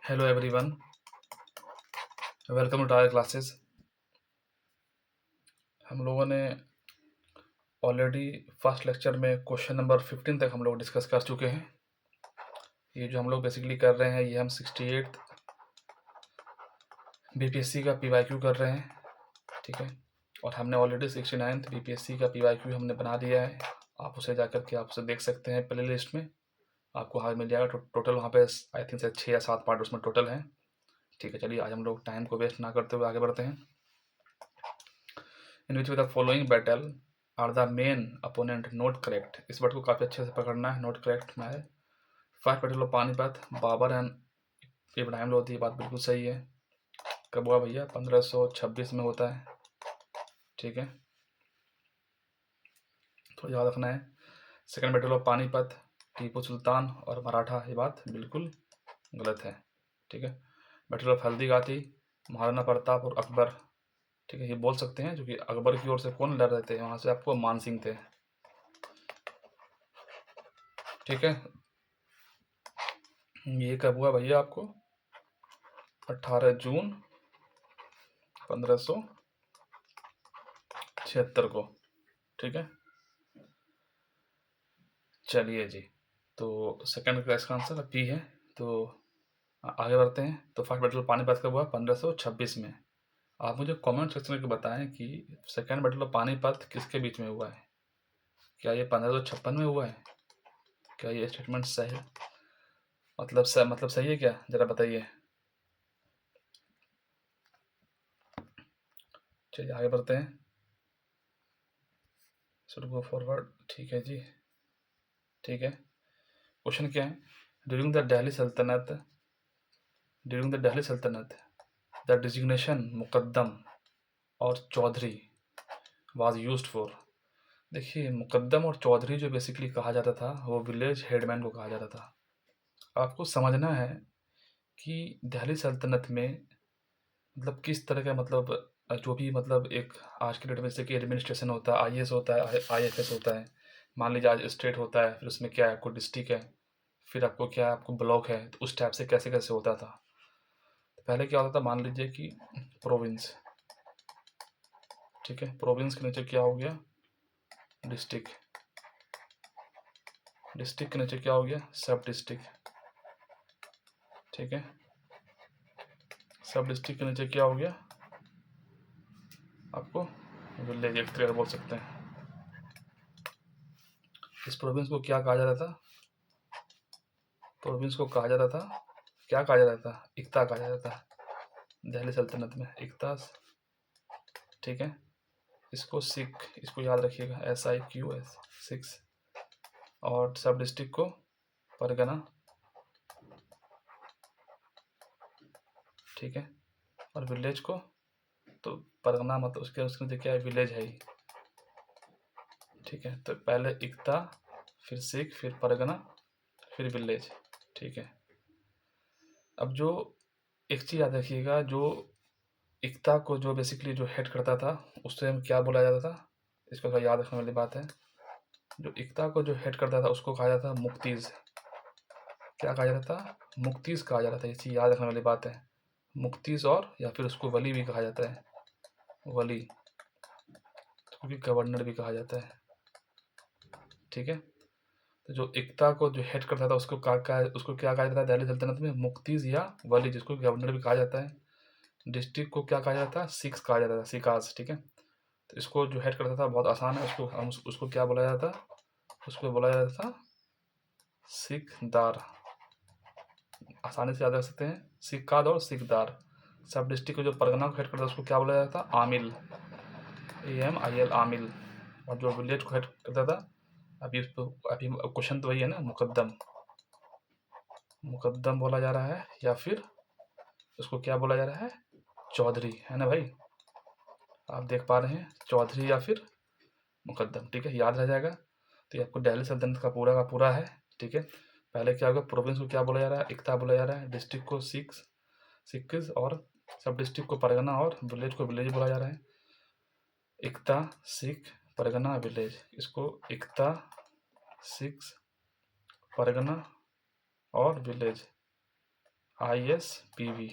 Hello everyone, welcome to our classes. हम लोगों ने ऑलरेडी फर्स्ट लेक्चर में क्वेश्चन नंबर 15 तक हम लोग डिस्कस कर चुके हैं। ये जो हम लोग बेसिकली कर रहे हैं, ये हम 68 बीपीएससी का पीवाईक्यू कर रहे हैं, ठीक है। और हमने ऑलरेडी 69 बीपीएससी का पीवाईक्यू हमने बना दिया है। आप उसे जाकर के आप उसे देख सकते हैं प्ले लिस्ट में, आपको वहाँ मिल जाएगा। टोटल वहाँ पे आई थिंक से 6 या 7 पार्ट उसमें टोटल हैं, ठीक है। चलिए आज हम लोग टाइम को वेस्ट ना करते हुए आगे बढ़ते हैं। In which the following battle are the main opponent not correct. इस वर्ड को काफ़ी अच्छे से पकड़ना है, नोट करेक्ट में है। First battle of Panipat, Babur and Ibrahim Lodi, बात बिल्कुल सही है। कब हुआ भैया? 1526 में होता है, ठीक है, थोड़ा याद रखना है। Second battle of Panipat, Tipu Sultan और मराठा, ये बात बिल्कुल गलत है, ठीक है। बैटल ऑफ हल्दीघाटी, महाराणा प्रताप और अकबर, ठीक है, ये बोल सकते हैं, जो कि अकबर की ओर से कौन लड़ रहे थे वहाँ से? आपको मान सिंह थे, ठीक है। ये कब हुआ भैया? आपको 18 जून 1576 को, ठीक है। चलिए जी, तो सेकंड का इसका आंसर पी है। तो आगे बढ़ते हैं। तो फर्स्ट बैटल पानीपत कब हुआ? 1526 में। आप मुझे कमेंट सेक्शन में बताएं कि सेकंड बैटल ऑफ पानीपत किसके बीच में हुआ है? क्या ये 1556 में हुआ है? क्या ये स्टेटमेंट सही है? मतलब सही है क्या? जरा बताइए। चलिए आगे बढ़ते हैं। शुड गो फॉरवर्ड, ठीक है जी, ठीक है। क्वेश्चन क्या है? ड्यूरिंग द दिल्ली सल्तनत, ड्यूरिंग द दिल्ली सल्तनत द डिजिग्नेशन मुकद्दम और चौधरी वाज यूज्ड फॉर। देखिए, मुकद्दम और चौधरी जो बेसिकली कहा जाता था, वो विलेज हेडमैन को कहा जाता था। आपको समझना है कि दिल्ली सल्तनत में मतलब किस तरह का मतलब जो भी मतलब एक आज के डेट में जैसे कि एडमिनिस्ट्रेशन होता है, आईएएस होता है, आईएफएस होता है। मान लीजिए आज स्टेट होता है, फिर उसमें क्या है, आपको डिस्ट्रिक्ट है, फिर आपको क्या है, आपको ब्लॉक है। तो उस टाइप से कैसे कैसे होता था। तो पहले क्या होता था, मान लीजिए कि प्रोविंस, ठीक है, प्रोविंस के नीचे क्या हो गया? डिस्ट्रिक्ट, डिस्ट्रिक्ट के नीचे क्या हो गया? सब डिस्ट्रिक्ट, ठीक है। सब डिस्ट्रिक्ट के नीचे क्या हो गया? आपको विलेज, एक तरह बोल सकते हैं। इस प्रोविंस को क्या कहा जाता था? प्रोविंस को कहा जाता था, क्या कहा जाता था? इक्ता कहा जाता था दिल्ली सल्तनत में, इक्ता, ठीक है। इसको सिख, इसको याद रखिएगा, SIQS, 6। और सब डिस्ट्रिक्ट को परगना, ठीक है। और विलेज को तो परगना मतलब उसके उसके नीचे क्या है? विलेज है ही, ठीक है। तो पहले इक्ता, फिर सिख, फिर परगना, फिर विलेज, ठीक है। अब जो एक चीज़ याद रखिएगा, जो इक्ता को जो बेसिकली जो हेड करता था, उससे हम क्या बोला जाता था? इसको थोड़ा याद रखने वाली बात है। जो इक्ता को जो हेड करता था उसको कहा जाता था मुक्तीज। क्या कहा जाता था? मुक्तीज कहा जाता था। ये चीज़ याद रखने वाली बात है। मुक्तीज, और या फिर उसको वली भी कहा जाता है, वली, क्योंकि गवर्नर भी कहा जाता है, ठीक है। तो जो इक्ता को जो हेड करता था उसको क्या कहा जाता है दिल्ली सल्तनत में? मुक्तीज या वली, जिसको गवर्नर भी कहा जाता है। डिस्ट्रिक्ट को क्या कहा जाता है? सिक्स कहा जाता था, सिकास, ठीक है। तो इसको जो हेड करता था, बहुत आसान है, उसको क्या बोला जाता था? उसको बोला जाता था सिकदार। आसानी से याद रख सकते हैं, सिक्काद और सिकदार। सब डिस्ट्रिक्ट को जो परगना को हेड करता था उसको क्या बोला जाता था? आमिल, AMIL, आमिल। और जो विलेज को हेड करता था, अभी क्वेश्चन तो वही है ना, मुकद्दम, मुकद्दम बोला जा रहा है, या फिर उसको क्या बोला जा रहा है? चौधरी, है ना भाई? आप देख पा रहे हैं, चौधरी या फिर मुकद्दम, ठीक है, याद रह जाएगा। तो ये आपको दिल्ली सल्तनत का पूरा है, ठीक है। पहले क्या होगा? प्रोविंस को क्या बोला जा रहा है? इक्ता बोला जा रहा है। डिस्ट्रिक्ट को सिक्स, सिक्किस, और सब डिस्ट्रिक्ट को परगना, और विलेज को विलेज बोला जा रहा है। इक्ता, सिख, परगना, विलेज। इसको इक्ता, सिक्स, परगना और विलेज ISPV।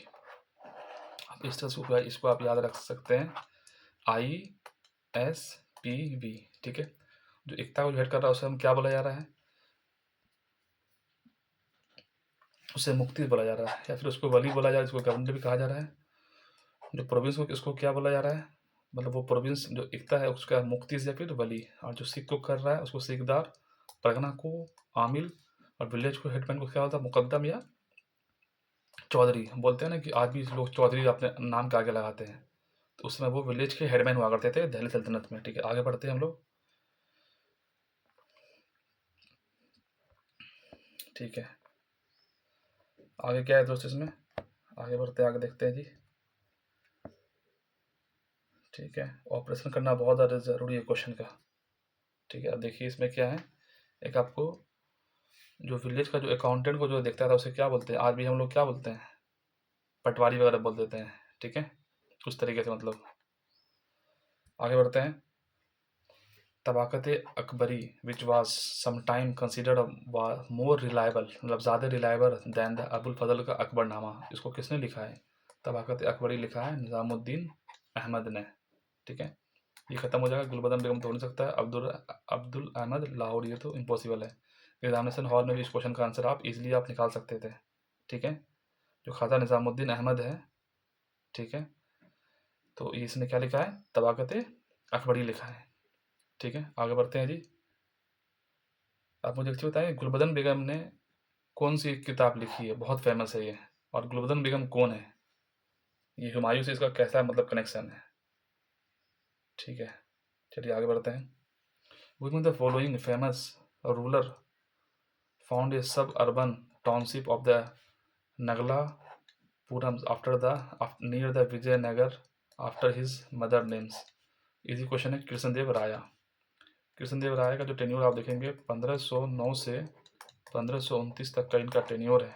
अब इस तरह से इसको आप याद रख सकते हैं, ISPV। ठीक है, जो एकता को हेड कर रहा है उसे हम क्या बोला जा रहा है, उसे मुक्ति बोला जा रहा है, या फिर उसको वली बोला जा रहा है, इसको गवर्नर भी कहा जा रहा है। जो प्रोविंस को इसको क्या बोला जा रहा है, मतलब वो प्रोविंस जो एकता है उसका मुक्ति या फिर वली। और जो सिख को कर रहा है उसको सिकदार, परगना को आमिल, और विलेज को हेडमैन को क्या होता है, मुकद्दम या चौधरी। बोलते हैं ना कि आज भी लोग चौधरी अपने नाम के आगे लगाते हैं, तो उस समय वो विलेज के हेडमैन हुआ करते थे दिल्ली सल्तनत में। ठीक है, आगे बढ़ते हैं हम लोग। ठीक है, आगे क्या है दोस्त इसमें, आगे बढ़ते हैं, आगे देखते हैं जी। ठीक है, ऑपरेशन करना बहुत ज़्यादा ज़रूरी है क्वेश्चन का। ठीक है, अब देखिए इसमें क्या है, एक आपको जो विलेज का जो अकाउंटेंट को जो देखता था उसे क्या बोलते हैं, आज भी हम लोग क्या बोलते हैं, पटवारी वगैरह बोल देते हैं। ठीक है, उस तरीके से मतलब। आगे बढ़ते हैं। Tabaqat Akbari which was sometime considered more reliable, मतलब ज़्यादा रिलायबल दैन द अबुल फजल का अकबरनामा। इसको किसने लिखा है, तबाकत अकबरी लिखा है निज़ामुद्दीन अहमद ने। ठीक है, ये खत्म हो जाएगा। गुलबदन बेगम तो हो नहीं सकता है, अब्दुल अहमद लाहौर, ये तो इम्पॉसिबल है। एग्जामिनेशन हॉल में भी इस क्वेश्चन का आंसर आप इजीली आप निकाल सकते थे। ठीक है, जो ख्वाजा निज़ामुद्दीन अहमद है, ठीक है, तो इसने क्या लिखा है, तबाकत अकबरी लिखा है। ठीक है, आगे बढ़ते हैं जी। आप मुझे एक चीज़ बताएं, गुलबदन बेगम ने कौन सी किताब लिखी है, बहुत फेमस है ये, और गुलबदन बेगम कौन है, ये हुमायूं से इसका कैसा मतलब कनेक्शन है। ठीक है, चलिए आगे बढ़ते हैं। विच the following famous ruler found a suburban township of the Naglapuram near the Vijayanagar after his mother names। Easy question है। कृष्णदेव राया। कृष्णदेव राय का जो टेन्योर आप देखेंगे 1509 से 1529 तक का इनका टेन्योर है,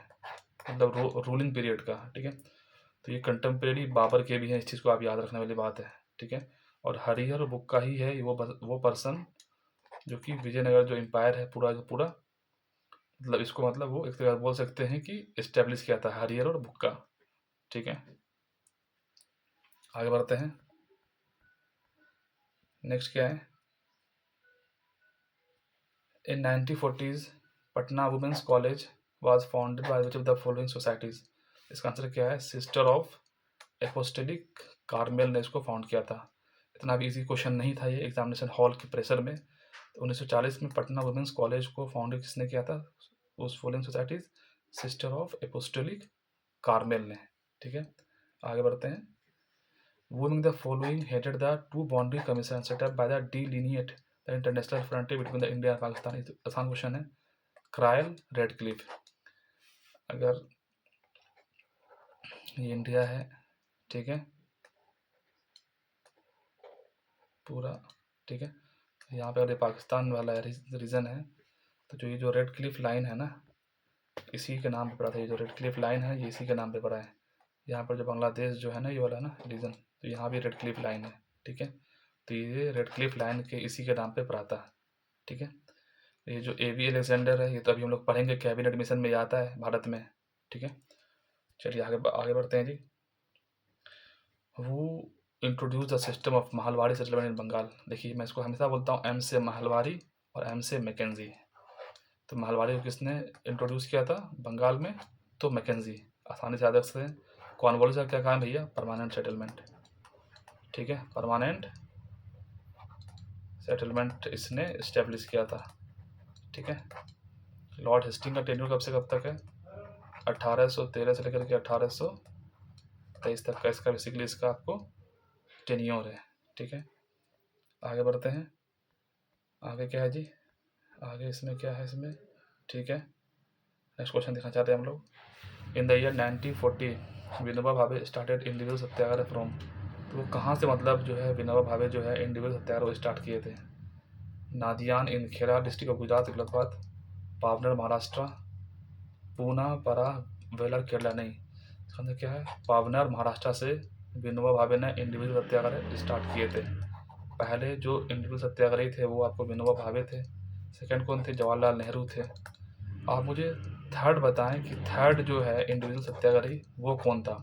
मतलब रूलिंग पीरियड का। ठीक है, तो ये कंटेम्प्रेरी बाबर के भी हैं, इस चीज़ को आप याद रखने वाली बात है। ठीक है, और हरिहर बुक का ही है वो पर्सन जो कि विजयनगर जो एम्पायर है पूरा पूरा, मतलब इसको मतलब वो एक तरह बोल सकते हैं कि इस्टेब्लिश किया था हरियर और बुक्का। ठीक है, आगे बढ़ते हैं। नेक्स्ट क्या है, in 1940s Patna women's college was founded by which of the following societies. इसका आंसर क्या है, सिस्टर ऑफ एपोस्टोलिक कार्मेल ने इसको फाउंड किया था। इतना भी इजी क्वेश्चन नहीं था ये एग्जामिनेशन हॉल के प्रेशर में। तो 1940 में पटना वुमेन्स कॉलेज को फाउंड किसने किया था, उस following societies, sister of apostolic Carmel ने। ठीक है, आगे बढ़ते हैं। Among the following headed the two boundary commission set up by the delineate the international frontier between the India and Pakistan। आसान क्वेश्चन है, क्रायल रेडक्लिफ। अगर ये इंडिया है, ठीक है, पूरा, ठीक है, यहाँ पे अगर पाकिस्तान वाला रीजन है, तो जो ये जो रेड क्लिफ लाइन है ना, इसी के नाम पे पड़ा था। ये जो रेड क्लिफ लाइन है ये इसी के नाम पे पड़ा है। यहाँ पर जो बांग्लादेश जो है ना, ये वाला ना रीजन, तो यहाँ भी रेड क्लिफ लाइन है। ठीक है, तो ये रेड क्लिफ लाइन के इसी के नाम पे पड़ाता है। ठीक है, ये जो एवी अलेक्जेंडर है ये तो अभी हम लोग पढ़ेंगे, कैबिनेट मिशन में आता है भारत में। ठीक है, चलिए आगे बढ़ते हैं जी। वो introduce the system of Mahalwari settlement in Bengal. देखिए मैं इसको हमेशा बोलता हूँ एम से महलवाड़ी और एम से मैकेंजी। तो महलवाड़ी को किसने इंट्रोड्यूस किया था बंगाल में, तो मैकेंजी। आसानी से याद रख सकते हैं। कॉर्नवालिस का क्या काम है भैया, परमानेंट सेटलमेंट। ठीक है, परमानेंट सेटलमेंट इसने इस्टेब्लिश किया था। ठीक है, लॉर्ड हेस्टिंग का टेन्योर कब से कब तक है, 1813 से लेकर के 1823 तक का इसका बेसिकली इसका आपको टेन्योर है। ठीक है, आगे बढ़ते हैं। आगे क्या है जी, आगे इसमें क्या है इसमें, ठीक है, नेक्स्ट क्वेश्चन देखना चाहते हैं हम लोग। In the year 1940 Vinoba Bhave started individual Satyagraha from. तो वो कहाँ से मतलब जो है विनोबा भावे जो है इंडिविजुअल सत्याग्रह स्टार्ट किए थे। नादियान इन खेड़ा डिस्ट्रिक्ट ऑफ गुजरात इलाहाबाद, पावनर महाराष्ट्र, पूना परा वेलर केरला। नहीं, इसका मतलब क्या है, पावनर महाराष्ट्र से विनोबा भावे ने इंडिविजुअल सत्याग्रह स्टार्ट किए थे। पहले जो इंडिविजुअल सत्याग्रही थे वो आपको विनोबा भावे थे, सेकंड कौन थे, जवाहरलाल नेहरू थे। आप मुझे थर्ड बताएं कि थर्ड जो है इंडिविजुअल सत्याग्रही वो कौन था,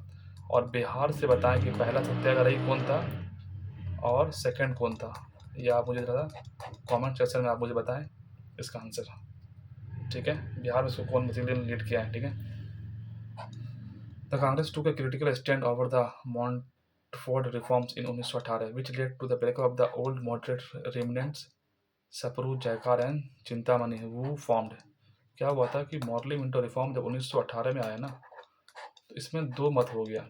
और बिहार से बताएं कि पहला सत्याग्रही कौन था और सेकंड कौन था। ये आप मुझे ज़रा कमेंट सेक्शन में आप मुझे बताएं इसका आंसर। ठीक है, बिहार में इसको कौन बेसिकली लीड किया है। ठीक है, the Congress took a critical stand over the Montford reforms in 1918 which led to the breakup of the old moderate remnants Sapru, Jayakar and Chintamani वो फॉर्म्ड। क्या हुआ था कि मॉडलिंग विंटर रिफॉर्म जब 1918 में आया ना, तो इसमें दो मत हो गया,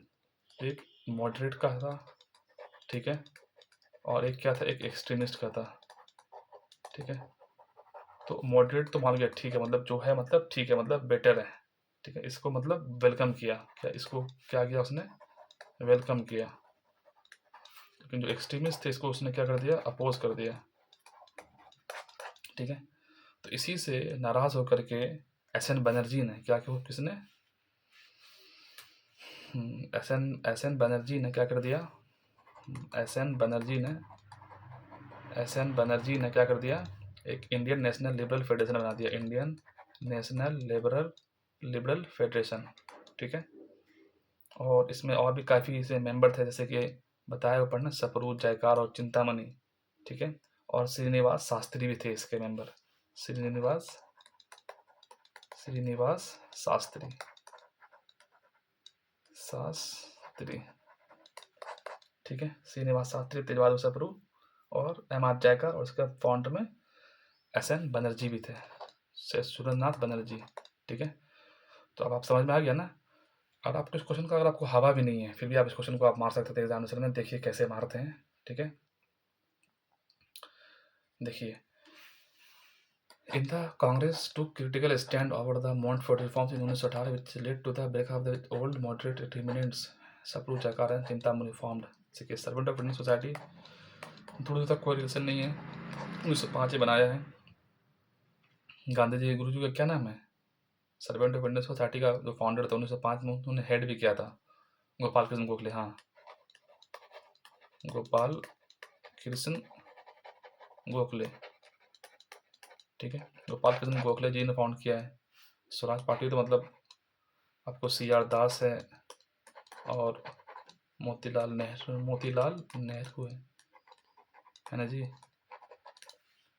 एक मॉडरेट का था, ठीक है, और एक क्या था, एक एक्सट्रीमिस्ट का था। ठीक है, तो मॉडरेट तो मान गया, ठीक है, मतलब जो है मतलब ठीक है, मतलब बेटर है। ठीक है, इसको मतलब वेलकम किया, क्या इसको क्या किया उसने, वेलकम किया। लेकिन जो एक्सट्रीमिस्ट थे इसको उसने क्या कर दिया, अपोज कर दिया। ठीक है, तो इसी से नाराज होकर के एस एन बनर्जी ने क्या किया, किसने, एस एन बनर्जी ने क्या कर दिया, एस एन बनर्जी ने क्या कर दिया, एक इंडियन नेशनल लिबरल फेडरेशन बना दिया, इंडियन नेशनल लिबरल फेडरेशन। ठीक है, और इसमें और भी काफ़ी इसे मेंबर थे, जैसे कि बताया ऊपर ना, सपरू, जयकार और चिंतामणि। ठीक है, और श्रीनिवास शास्त्री भी थे इसके मेंबर, श्रीनिवास शास्त्री। ठीक है, श्रीनिवास शास्त्री, तेजवाल सपरू और एम आर जयकर, और उसके फ्रंट में एस एन बनर्जी भी थे, सुरेंद्रनाथ बनर्जी। ठीक है, तो अब आप समझ में आ गया ना। और आपको इस क्वेश्चन का, अगर आपको हवा भी नहीं है फिर भी आप इस क्वेश्चन को आप मार सकते थे एग्जामिनेशन में, देखिए कैसे मारते हैं। ठीक है, देखिए, in the Congress to critical stand over the Montford reforms in 1918 which led to the breakup of the old moderate remnants Sapru, जयकार एंड चिंतामणि फॉर्म्ड। देखिए, सर्वेंट ऑफ इंडियन सोसाइटी दूर दूर तक कोई रिलेशन नहीं है, 1905 में बनाया है। गांधी जी के गुरु जी का क्या नाम है, सर्वेंट ऑफ इंडियन सोसाइटी का जो फाउंडर था 1905 में, उन्होंने हेड भी किया था, गोपाल कृष्ण गोखले। हाँ, गोपाल कृष्ण गोखले। ठीक है, गोपाल कृष्ण गोखले जी ने फाउंड किया है। स्वराज पार्टी तो मतलब आपको सी आर दास है और मोतीलाल नेहरू है ना जी।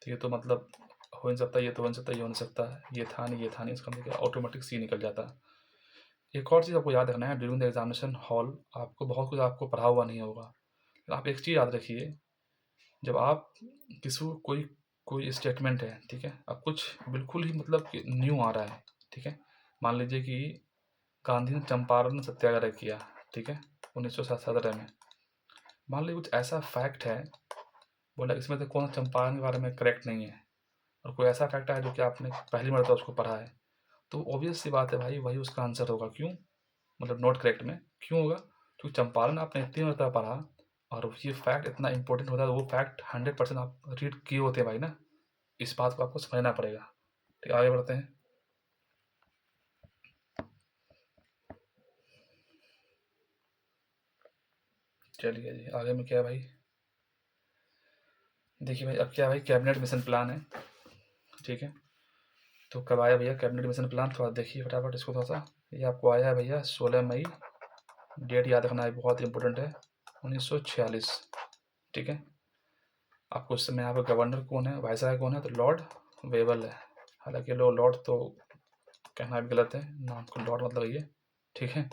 तो ये तो मतलब हो नहीं सकता, ये तो हो नहीं सकता, ये हो नहीं सकता, ये था नहीं, इसका मतलब ऑटोमेटिक सी निकल जाता है। एक और चीज़ आपको याद रखना है, ड्यूरिंग द एग्जामिनेशन हॉल आपको बहुत कुछ आपको पढ़ा हुआ नहीं होगा, आप एक चीज़ याद रखिए, जब आप किसी को कोई स्टेटमेंट है, ठीक है, अब कुछ बिल्कुल ही मतलब कि न्यू आ रहा है, ठीक है, मान लीजिए कि गांधी ने चंपारण सत्याग्रह किया, ठीक है, 1917 में, मान लीजिए कुछ ऐसा फैक्ट है, बोला इसमें से कौन चंपारण के बारे में करेक्ट नहीं है, और कोई ऐसा फैक्ट है जो कि आपने पहली मरतबा उसको पढ़ा है, तो ऑब्वियस सी बात है भाई, वही उसका आंसर होगा। क्यों, मतलब नॉट करेक्ट में क्यों होगा, क्योंकि चंपारण आपने इतनी मरतबा पढ़ा और ये फैक्ट इतना इंपॉर्टेंट होता है, वो फैक्ट 100% आप रीड किए होते हैं भाई ना, इस बात को आपको समझना पड़ेगा। ठीक, आगे बढ़ते हैं। चलिए जी, आगे में क्या है भाई, देखिए भाई, अब क्या है भाई, कैबिनेट मिशन प्लान है। ठीक है, तो कब आया भैया कैबिनेट मिशन प्लान, थोड़ा देखिए फटाफट इसको थोड़ा सा। ये आपको आया है भैया 16 मई, डेट याद रखना है, बहुत इंपॉर्टेंट है, 1946। ठीक है, आपको उस समय यहाँ पर गवर्नर कौन है, वायसराय कौन है, तो लॉर्ड वेबल है। हालांकि लॉर्ड तो कहना भी गलत है, नाम को लॉर्ड मतलब ये। ठीक है,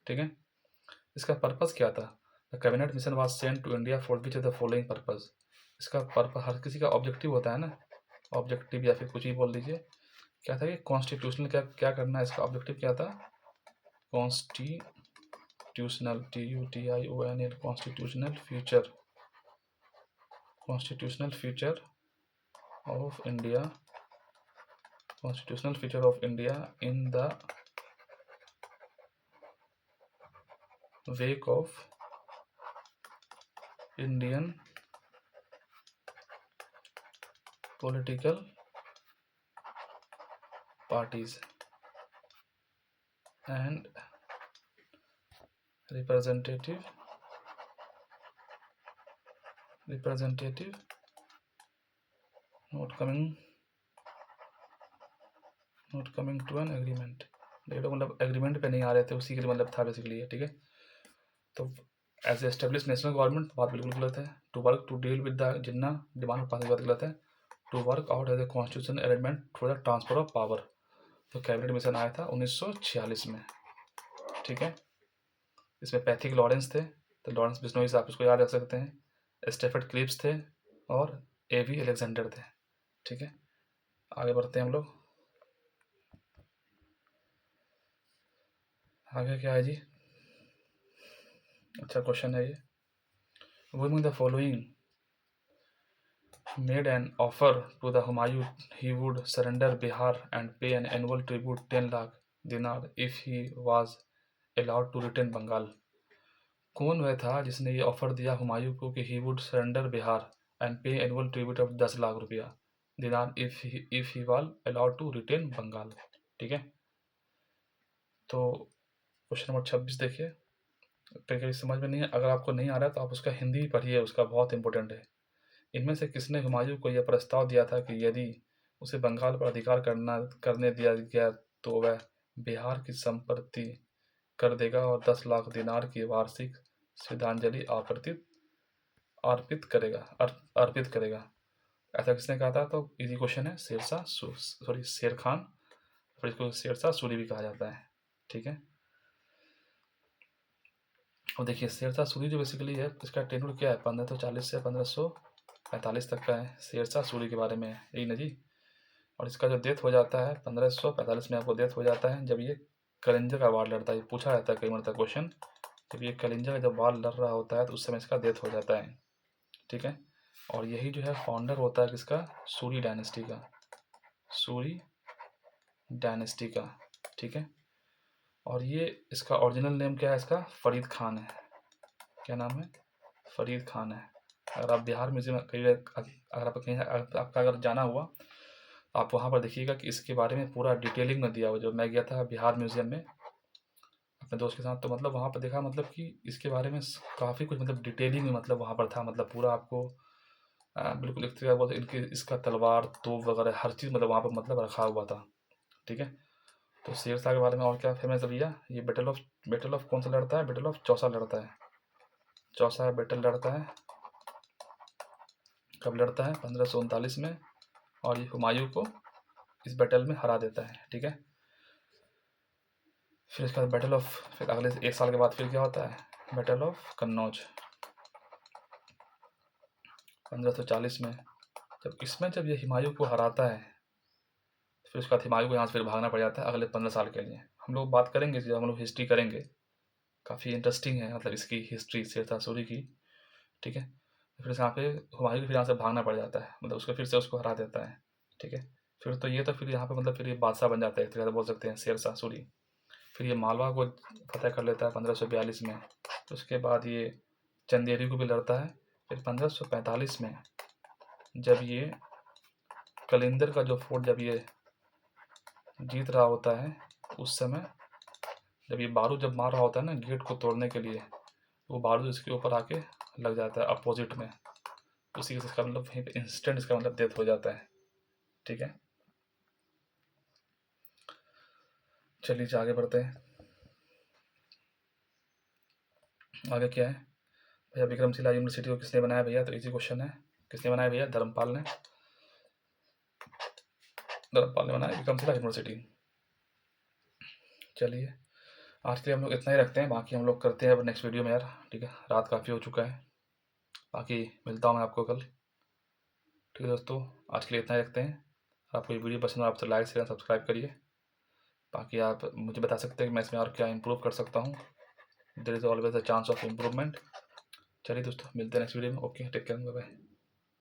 ठीक है, इसका पर्पस क्या था, the cabinet mission was sent to India for which of the following purpose. इसका पर्पस, हर किसी का ऑब्जेक्टिव होता है ना, ऑब्जेक्टिव या फिर कुछ ही बोल दीजिए, क्या था कि कॉन्स्टिट्यूशनल, क्या क्या करना है, इसका ऑब्जेक्टिव क्या था, constitutional, TUTIONL, constitutional future of India, constitutional feature of India in the wake of Indian political parties and representative not coming not coming to an agreement, ये लोग मतलब एग्रीमेंट पे नहीं आ रहे थे, उसी के लिए मतलब था बेसिकली ये, ठीक है। तो एज एस्टेब्लिश नेशनल गवर्नमेंट, बात बिल्कुल गलत है। To work to deal with the Jinnah demand पास, बात गलत है। To work out as a constitution arrangement through the transfer of power, तो कैबिनेट मिशन आया था 1946 में, ठीक है। इसमें पैथिक लॉरेंस थे, तो लॉरेंस बिश्नोई आप इसको याद रख सकते हैं। स्टेफर्ड क्लिप्स थे और एवी अलेक्जेंडर थे, ठीक है। आगे बढ़ते हैं हम लोग। आगे क्या है जी, अच्छा क्वेश्चन है ये। Among the following made an offer to the Humayun he would surrender Bihar and pay an annual tribute 10 lakh dinar if he was allowed to retain Bengal। कौन वह था जिसने ये ऑफर दिया हुमायूं को कि he would surrender Bihar and pay annual tribute of 10 lakh रुपया दिनार if he was allowed to retain Bengal, ठीक है। तो क्वेश्चन नंबर 26 देखिए, प्रैक्टिकली समझ में नहीं है, अगर आपको नहीं आ रहा है तो आप उसका हिंदी पढ़िए, उसका बहुत इंपॉर्टेंट है। इनमें से किसने हुमायूं को यह प्रस्ताव दिया था कि यदि उसे बंगाल पर अधिकार करने दिया गया तो वह बिहार की संपत्ति कर देगा और 10 लाख दिनार की वार्षिक श्रद्धांजलि अर्पित करेगा। ऐसा किसने कहा था? तो इजी क्वेश्चन है, शेर खान, और इसको शेरशाह सूरी भी कहा जाता है, ठीक है। और देखिए शेरशाह सूरी जो बेसिकली है, इसका टेन्योर क्या है, 1540 से 1545 तक का है। शेरशाह सूरी के बारे में यही ना जी। और इसका जो डेथ हो जाता है 1545 में, आपको डेथ हो जाता है जब ये कलिंजा का वार लड़ता है। ये पूछा जाता है कई बार क्वेश्चन, जब ये कलिंजा का जब वार लड़ रहा होता है तो उस समय इसका डेथ हो जाता है, ठीक है। और यही जो है फाउंडर होता है किसका, सूरी डायनेस्टी का, सूरी डायनेस्टी का, ठीक है। और ये इसका ओरिजिनल नेम क्या है, इसका फरीद खान है। क्या नाम है? फरीद खान है। अगर आप बिहार म्यूजियम कहीं अगर आप कहीं आपका अगर जाना हुआ तो आप वहाँ पर देखिएगा कि इसके बारे में पूरा डिटेलिंग में दिया हुआ। जो मैं गया था बिहार म्यूजियम में अपने दोस्त के साथ, तो मतलब वहाँ पर देखा मतलब कि इसके बारे में काफ़ी कुछ मतलब डिटेलिंग में मतलब वहाँ पर था, मतलब पूरा आपको बिल्कुल एक तरीका बोलते इनके इसका तलवार तोप वगैरह हर चीज़ मतलब वहाँ पर मतलब रखा हुआ था, ठीक है। तो शेरशाह के बारे में और क्या फेमस है भैया, ये बैटल ऑफ कौन सा लड़ता है, बैटल ऑफ चौसा लड़ता है। चौसा बैटल लड़ता है, कब लड़ता है, 1539 में, और ये हुमायूं को इस बैटल में हरा देता है, ठीक है। फिर इसका बैटल ऑफ, फिर अगले 1 साल के बाद फिर क्या होता है, बैटल ऑफ कन्नौज 1540 में। जब ये हुमायूं को हराता है, फिर उसके बाद हुमायूं को यहाँ से फिर भागना पड़ जाता है अगले 15 साल के लिए। हम लोग बात करेंगे, जब हम लोग हिस्ट्री करेंगे, काफ़ी इंटरेस्टिंग है मतलब इसकी हिस्ट्री शेरशाह सूरी की, ठीक है। फिर यहाँ पे हुमायूं को फिर यहाँ से भागना पड़ जाता है, मतलब उसको फिर से उसको हरा देता है, ठीक है। फिर तो ये तो फिर यहाँ पे मतलब फिर ये बादशाह बन जाता है, एक तरह से बोल सकते हैं शेरशाह सूरी। फिर ये मालवा को फतह कर लेता है 1542 में। तो उसके बाद ये चंदेरी को भी लड़ता है। फिर 1545 में जब ये कलिंदर का जो फोर्ट जब ये जीत रहा होता है, उस समय जब ये बारूद जब मार रहा होता है ना गेट को तोड़ने के लिए, वो बारूद इसके ऊपर आके लग जाता है अपोजिट में, उसी से इसका मतलब वहीं पे इंस्टेंट इसका मतलब डेथ हो जाता है, ठीक है। चलिए आगे बढ़ते हैं। आगे क्या है भैया, विक्रमशिला यूनिवर्सिटी को किसने बनाया भैया, तो इजी क्वेश्चन है, किसने बनाया भैया, धर्मपाल ने बनाया विक्रमशिला यूनिवर्सिटी। चलिए आज के लिए हम लोग इतना ही रखते हैं, बाकी हम लोग करते हैं अब नेक्स्ट वीडियो में यार, ठीक है। रात काफ़ी हो चुका है, बाकी मिलता हूँ मैं आपको कल, ठीक है दोस्तों। आज के लिए इतना ही रखते हैं। आपको ये वीडियो पसंद हो आप तो लाइक शेयर सब्सक्राइब करिए। बाकी आप मुझे बता सकते हैं कि मैं इसमें और क्या इम्प्रूव कर सकता हूँ। There is always a chance of improvement. चलिए दोस्तों मिलते हैं नेक्स्ट वीडियो में। Okay, take care, bye bye.